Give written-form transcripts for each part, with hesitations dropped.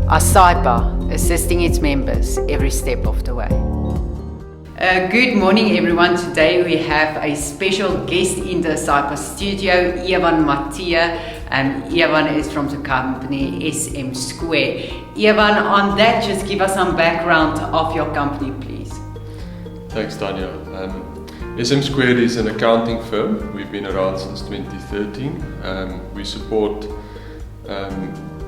ASAIPA, assisting its members every step of the way. Good morning everyone. Today we have a special guest in the ASAIPA studio, Matthee. Evan is from the company SM2. Evan, on that, just give us some background of your company, please. Thanks, Tanya. SM2 is an accounting firm. We've been around since 2013. We support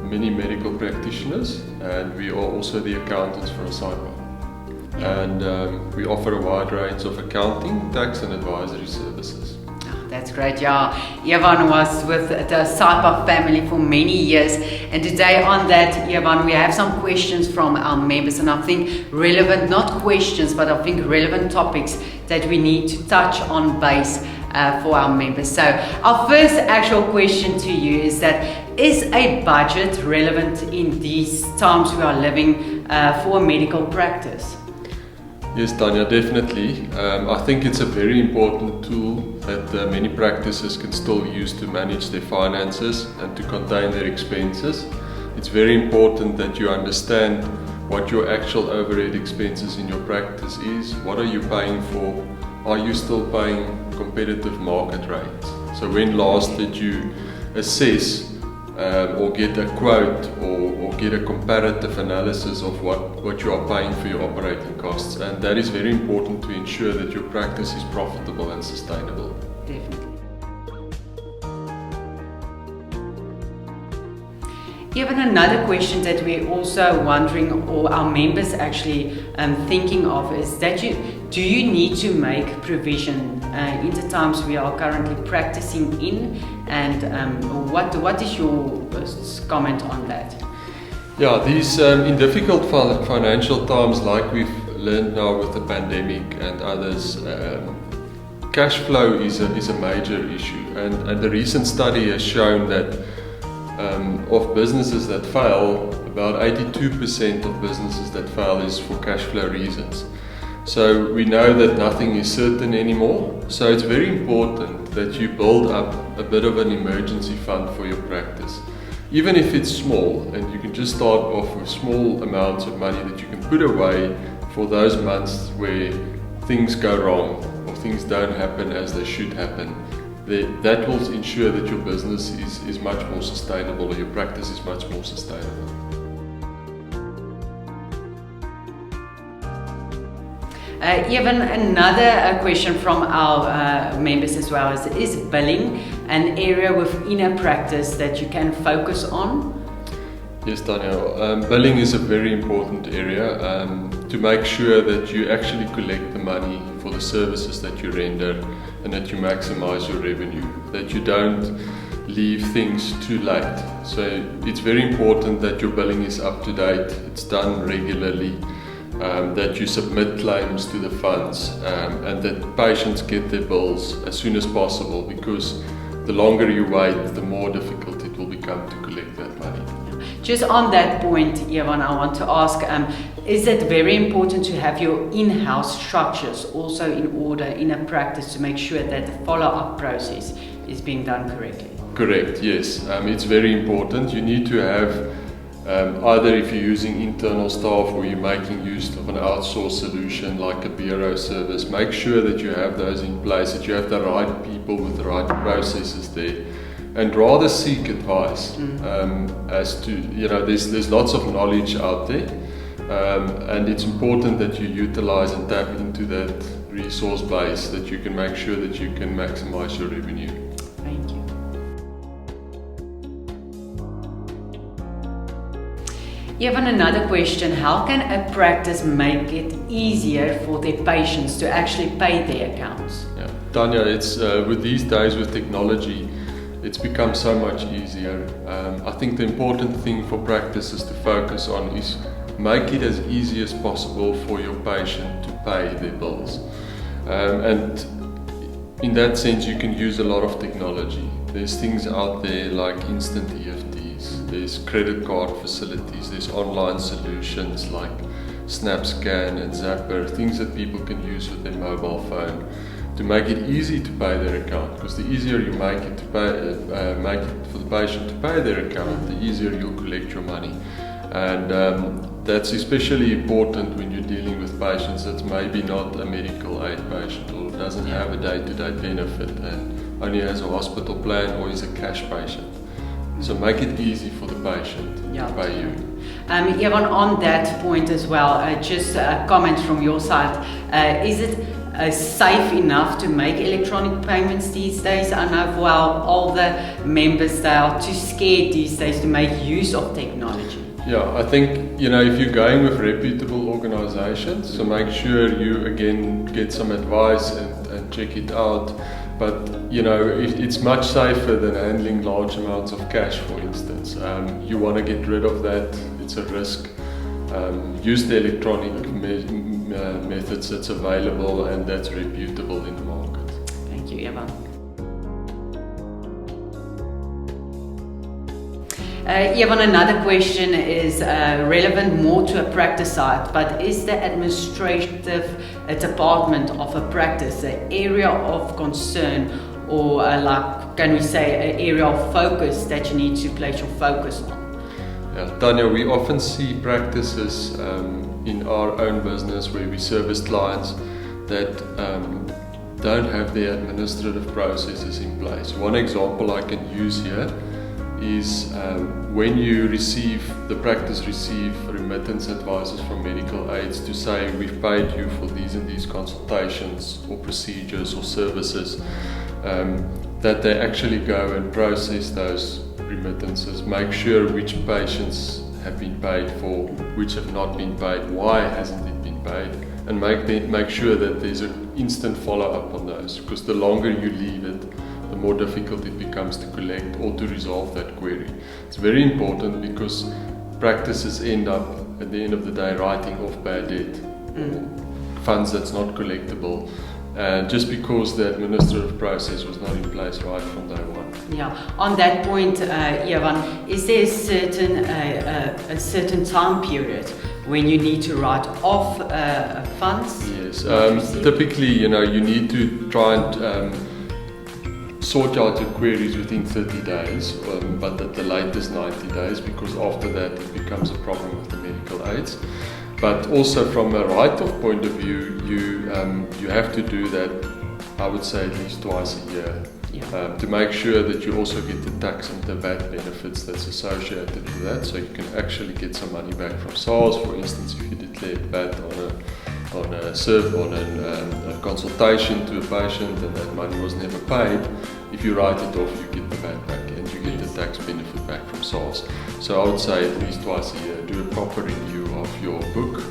many medical practitioners, and we are also the accountants for ASAIPA. And we offer a wide range of accounting, tax and advisory services. That's great, yeah. Evan was with the ASAIPA family for many years, and today on that, Evan, we have some questions from our members, and I think relevant, not questions, but I think relevant topics that we need to touch on base for our members. So our first actual question to you is that, is a budget relevant in these times we are living for medical practice? Yes, Tanya, definitely. I think it's a very important tool that many practices can still use to manage their finances and to contain their expenses. It's very important that you understand what your actual overhead expenses in your practice is. What are you paying for? Are you still paying competitive market rates? So when last did you assess or get a quote or get a comparative analysis of what you are paying for your operating costs? And that is very important to ensure that your practice is profitable and sustainable. Definitely. Even another question that we're also wondering, or our members actually thinking of, is that do you need to make provision in the times we are currently practicing in, and what is your comment on that? Yeah, these in difficult financial times like we've learned now with the pandemic and others, cash flow is a major issue, and the recent study has shown that of businesses that fail, about 82% of businesses that fail is for cash flow reasons. So we know that nothing is certain anymore, so it's very important that you build up a bit of an emergency fund for your practice. Even if it's small, and you can just start off with small amounts of money that you can put away for those months where things go wrong or things don't happen as they should happen. That will ensure that your business is much more sustainable, or your practice is much more sustainable. Even another question from our members as well is billing an area within a practice that you can focus on? Yes, Tanya, billing is a very important area to make sure that you actually collect the money for the services that you render and that you maximize your revenue, that you don't leave things too late. So it's very important that your billing is up to date, it's done regularly, that you submit claims to the funds, and that patients get their bills as soon as possible, because the longer you wait, the more difficult it will become to collect that money. Just on that point, Evan, I want to ask, is it very important to have your in-house structures also in order in a practice to make sure that the follow-up process is being done correctly? Correct, yes. It's very important. You need to have, either if you're using internal staff or you're making use of an outsourced solution like a bureau service, make sure that you have those in place, that you have the right people with the right processes there. And rather seek advice as to, there's lots of knowledge out there, and it's important that you utilize and tap into that resource base, that you can make sure that you can maximize your revenue. Thank you. Even another question, how can a practice make it easier for their patients to actually pay their accounts? Yeah, Tanya, it's with these days with technology, it's become so much easier. I think the important thing for practices to focus on is make it as easy as possible for your patient to pay their bills. And in that sense, you can use a lot of technology. There's things out there like instant EFTs, there's credit card facilities, there's online solutions like SnapScan and Zapper, things that people can use with their mobile phone to make it easy to pay their account, because the easier you make it to pay, make it for the patient to pay their account, the easier you'll collect your money. And that's especially important when you're dealing with patients that's maybe not a medical aid patient or doesn't have a day-to-day benefit and only has a hospital plan or is a cash patient. So make it easy for the patient to pay you. Evan, on that point as well, just a comment from your side. Is it safe enough to make electronic payments these days? I know, well, all the members, they are too scared these days to make use of technology. Yeah, I think, if you're going with reputable organizations, so make sure you again get some advice and check it out. But, it's much safer than handling large amounts of cash, for instance. You want to get rid of that, it's a risk. Use the electronic methods that's available and that's reputable in the market. Thank you, Evan. Evan, another question is relevant more to a practice side, but is the administrative department of a practice an area of concern or can we say an area of focus that you need to place your focus on? Yeah, Tanya, we often see practices in our own business where we service clients that don't have their administrative processes in place. One example I can use here is when the practice receive remittance advices from medical aids to say we've paid you for these and these consultations or procedures or services, that they actually go and process those remittances, make sure which patients have been paid for, which have not been paid, why hasn't it been paid, and make sure that there's an instant follow-up on those, because the longer you leave it, the more difficult it becomes to collect or to resolve that query. It's very important because practices end up at the end of the day writing off bad debt, funds that's not collectible, just because the administrative process was not in place right from day one. Yeah. On that point, Evan, is there a certain time period when you need to write off funds? Yes. Typically, you need to try and sort out your queries within 30 days, but at the latest 90 days, because after that it becomes a problem with the medical aids. But also from a write-off point of view, you have to do that, I would say, at least twice a year, to make sure that you also get the tax and the VAT benefits that's associated with that, so you can actually get some money back from SARS. For instance, if you declared VAT on a consultation to a patient and that money was never paid, if you write it off, you get the VAT back and you get the tax benefit back from SARS. So I would say at least twice a year, do a proper review of your book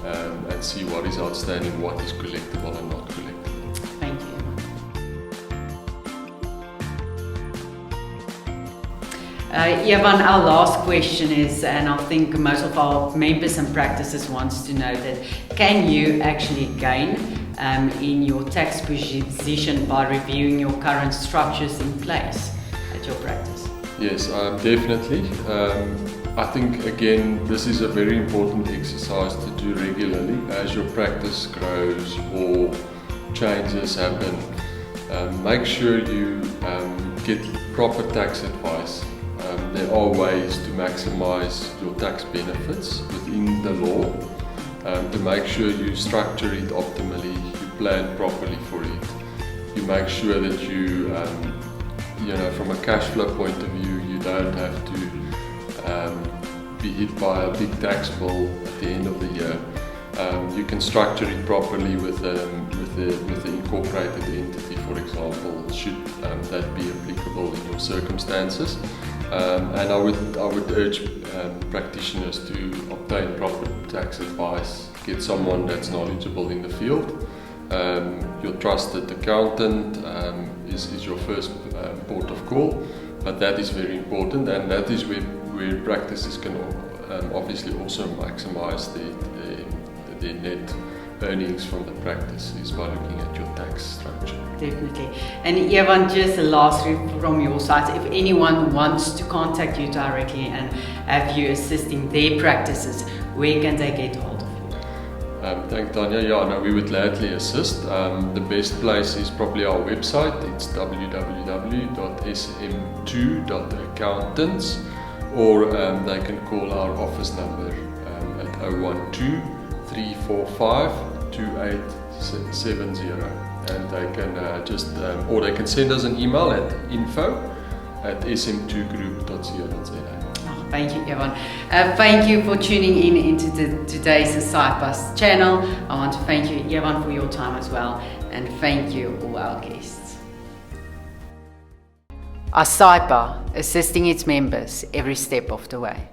and see what is outstanding, what is collectible and not collectible. Thank you. Evan, our last question is, and I think most of our members and practices wants to know that, can you actually gain in your tax position by reviewing your current structures in place at your practice? Yes, definitely. I think again this is a very important exercise to do regularly as your practice grows or changes happen. Make sure you get proper tax advice. There are ways to maximize your tax benefits within the law, to make sure you structure it optimally, you plan properly for it, you make sure that you, from a cash flow point of view, you don't have to be hit by a big tax bill at the end of the year. You can structure it properly with the incorporated entity, for example, should that be applicable in your circumstances. And I would urge practitioners to obtain proper tax advice. Get someone that's knowledgeable in the field. Your trusted accountant is your first port of call, but that is very important, and that is where practices can obviously also maximize the net earnings from the practice is by looking at your tax structure. Definitely. And Evan, just lastly from your side, if anyone wants to contact you directly and have you assisting their practices, where can they get hold of you? Thank Tanya. Yeah, no, we would gladly assist. The best place is probably our website. It's www.sm2.accountants. or they can call our office number at 012-345-2870, and they can or they can send us an email at info@sm2group.co.za. Thank you, Evan. Thank you for tuning in into today's ASAIPA channel. I want to thank you, Evan, for your time as well, and thank you all our guests. ASAIPA, assisting its members every step of the way.